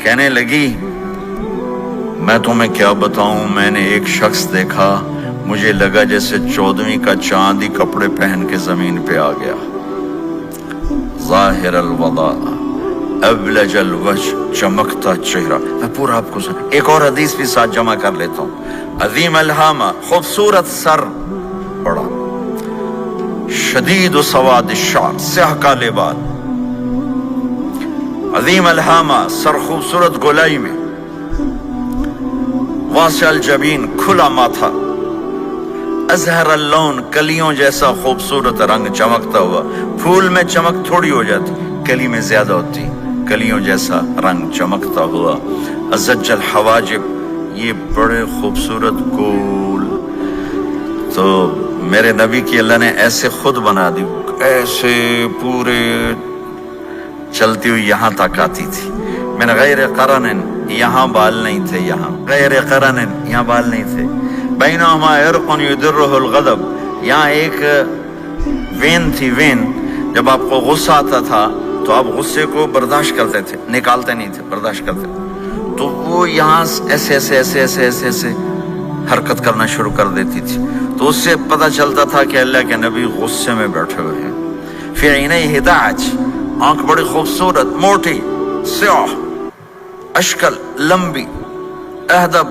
کہنے لگی میں تمہیں کیا بتاؤں، میں نے ایک شخص دیکھا، مجھے لگا جیسے 14ویں کا چاند ہی کپڑے پہن کے زمین پہ آ گیا، ظاہر الوضاء ابلج الوجه، چمکتا چہرہ۔ میں پورا آپ کو ایک اور حدیث بھی ساتھ جمع کر لیتا ہوں۔ عظیم الہامہ، خوبصورت سر، بڑا شدید سواد الشعر، سیاہ کالے بال، عظیم الہامہ، سر خوبصورت گولائی میں، واسع الجبین، کھلا ماتھا، ازہر اللون، کلیوں جیسا خوبصورت رنگ، چمکتا ہوا۔ پھول میں چمک تھوڑی ہو جاتی، کلی میں زیادہ ہوتی، کلیوں جیسا رنگ چمکتا ہوا۔ ازج الحواجب، یہ بڑے خوبصورت گول۔ تو میرے نبی کی اللہ نے ایسے خود بنا دی، ایسے پورے چلتی ہوئی یہاں تک آتی تھی۔ من غیر قرن، یہاں بال نہیں تھے، یہاں غیر قرن، یہاں بال نہیں تھے۔ بینہما عرق یدرہ الغضب، یہاں ایک وین تھی، وین، جب آپ کو غصہ آتا تھا تو آپ غصے کو برداشت کرتے تھے، نکالتے نہیں تھے، برداشت کرتے تھے، تو وہ یہاں ایسے ایسے ایسے ایسے ایسے ایسے حرکت کرنا شروع کر دیتی تھی، تو اس سے پتہ چلتا تھا کہ اللہ کے نبی غصے میں بیٹھے ہوئے ہیں۔ فی عینیہ دعج، آنکھ بڑی خوبصورت، موٹی، سیاہ، اشکل، لمبی، اہدب،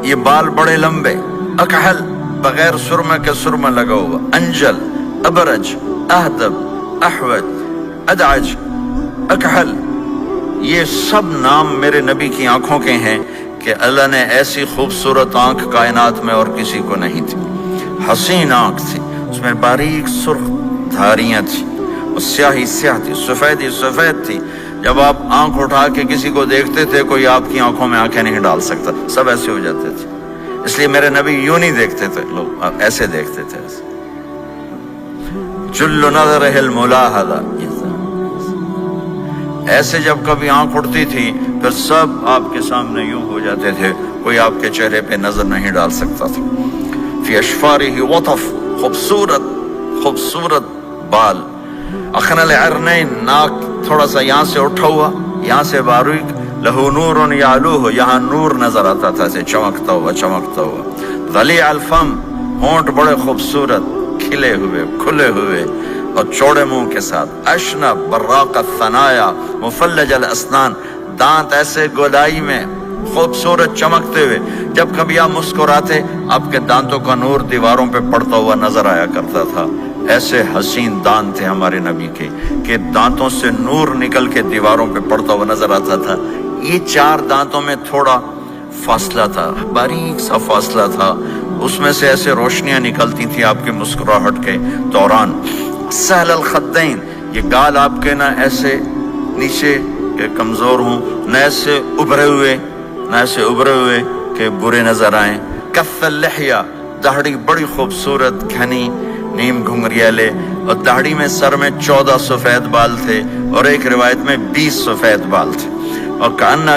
یہ بال بڑے لمبے، اکحل، بغیر سرمے کے سرمہ لگا ہوا، انجل، ابرج، اہدب، احوج، ادعج، اکحل، یہ سب نام میرے نبی کی آنکھوں کے ہیں کہ اللہ نے ایسی خوبصورت آنکھ کائنات میں اور کسی کو نہیں تھی۔ حسین آنکھ تھی، اس میں باریک سرخ دھاریاں تھی، اور سیاہی سیاہ تھی، سفیدی سفید تھی۔ جب آپ آنکھ اٹھا کے کسی کو دیکھتے تھے، کوئی آپ کی آنکھوں میں آنکھیں نہیں ڈال سکتا، سب ایسے ہو جاتے تھے۔ اس لیے میرے نبی یوں نہیں دیکھتے تھے، لوگ ایسے دیکھتے تھے، ایسے۔ جل نظرہ الملاحظہ، ایسے جب کبھی آنکھ اٹھتی تھی پھر سب آپ کے سامنے یوں ہو جاتے تھے، کوئی آپ کے چہرے پہ نظر نہیں ڈال سکتا تھا۔ فی اشفارہ وطف، خوبصورت خوبصورت بال، اخن العرنین، ناک تھوڑا سا یہاں سے اٹھا ہوا، یہاں سے باریک، لہو نور یعلوہ، یہاں نور نظر آتا تھا، سے چمکتا ہوا چمکتا ہوا۔ ضلیع الفم، ہونٹ بڑے خوبصورت، کھلے ہوئے کھلے ہوئے اور چوڑے منہ کے ساتھ۔ اشنب براق الثنایا، مفلج الاسنان، دانت ایسے گودائی میں خوبصورت چمکتے ہوئے، جب کبھی آپ مسکراتے آپ کے دانتوں کا نور دیواروں پہ پڑتا ہوا نظر آیا کرتا تھا۔ ایسے حسین دانت تھے ہمارے نبی کے کہ دانتوں سے نور نکل کے دیواروں پہ پڑتا ہوا نظر آتا تھا۔ یہ 4 دانتوں میں تھوڑا فاصلہ تھا، باریک سا فاصلہ تھا، اس میں سے ایسے روشنیاں نکلتی تھی آپ کی مسکراہٹ کے دوران۔ سہل الخدین، یہ گال آپ کے نہ ایسے نیچے کہ کمزور ہوں، نہ ایسے ابھرے ہوئے کہ برے نظر آئیں۔ کف اللحیہ، داڑھی بڑی خوبصورت گھنی، نیم گھنگریالے، اور داڑھی میں سر میں 14 سفید بال تھے، اور ایک روایت میں 20 سفید بال تھے۔ اور کأن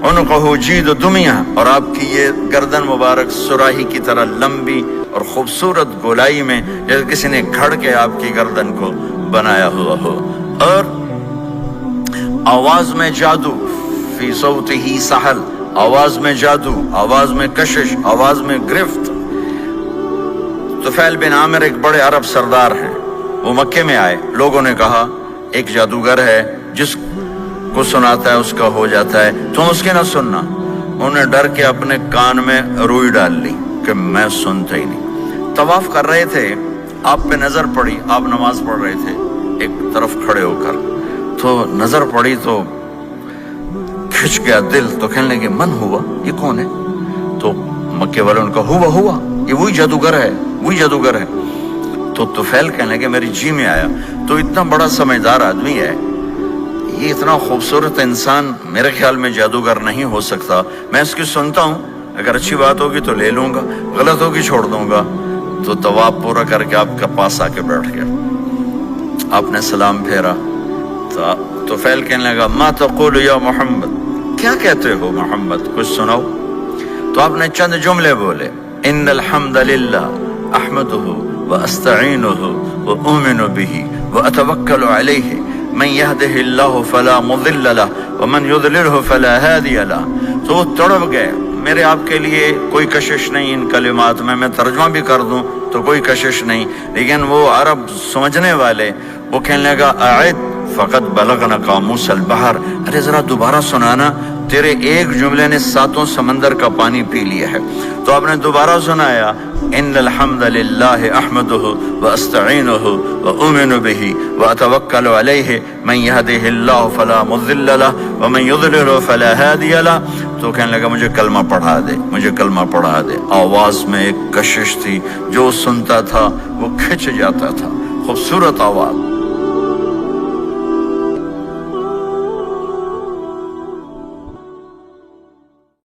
عنقہ جید دمیہ، اور آپ کی یہ گردن مبارک سراہی کی طرح لمبی اور خوبصورت گولائی میں، جیسے کسی نے گھڑ کے آپ کی گردن کو بنایا ہوا ہو۔ اور آواز میں جادو، فی صوتہ سحل، آواز میں جادو، آواز میں کشش، آواز میں گرفت۔ طفیل بن عامر ایک بڑے عرب سردار ہیں، وہ مکے میں آئے، لوگوں نے کہا ایک جادوگر ہے جس کو سناتا ہے اس کا ہو جاتا ہے، تم اس کے نہ سننا۔ انہوں نے ڈر کے اپنے کان میں روئی ڈال لی کہ میں سنتا ہی نہیں۔ طواف کر رہے تھے، آپ پہ نظر پڑی، آپ نماز پڑھ رہے تھے ایک طرف کھڑے ہو کر، تو نظر پڑی تو کھچ گیا دل، تو کہنے لگے من ہوا، یہ کون ہے؟ تو مکے والوں نے کہا ہوا یہ وہی جادوگر ہے، وہی جادوگر ہے۔ تو طفیل کہنے لگے میری جی میں آیا، تو اتنا بڑا سمجھدار آدمی ہے، یہ اتنا خوبصورت انسان میرے خیال میں جادوگر نہیں ہو سکتا، میں اس کی سنتا ہوں، اگر اچھی بات ہوگی تو لے لوں گا، غلط ہوگی چھوڑ دوں گا۔ تو طواف پورا کر کے آپ کے پاس آ کے بیٹھ گیا، آپ نے سلام پھیرا، تو طفیل کہنے لگا ما تقول یا محمد، کیا کہتے ہو محمد، کچھ سناؤ۔ تو آپ نے چند جملے بولے، ان الحمد للہ احمدہ واستعینہ واؤمن بہ واتوکل علیہ من يهده الله فلا مضل له ومن يضلله فلا هادي له. تو وہ تڑپ گئے. میرے آپ کے لیے کوئی کشش نہیں ان کلمات میں ترجمہ بھی کر دوں تو کوئی کشش نہیں، لیکن وہ عرب سمجھنے والے وہ کہنے لگا اعد فقط بلغنا قاموس البحر، ارے ذرا دوبارہ سنانا، تیرے ایک جملے نے 7 سمندر کا پانی پی لیا ہے. تو آپ نے دوبارہ سنایا ان الحمد للہ احمدہ واستعینہ واؤمن بہ واتوکل علیہ من یہدہ اللہ فلا مضل لہ ومن یضلل فلا ہادی لہ. تو کہنے لگا مجھے کلمہ پڑھا دے، مجھے کلمہ پڑھا دے. آواز میں ایک کشش تھی، جو سنتا تھا وہ کھنچ جاتا تھا. خوبصورت آواز.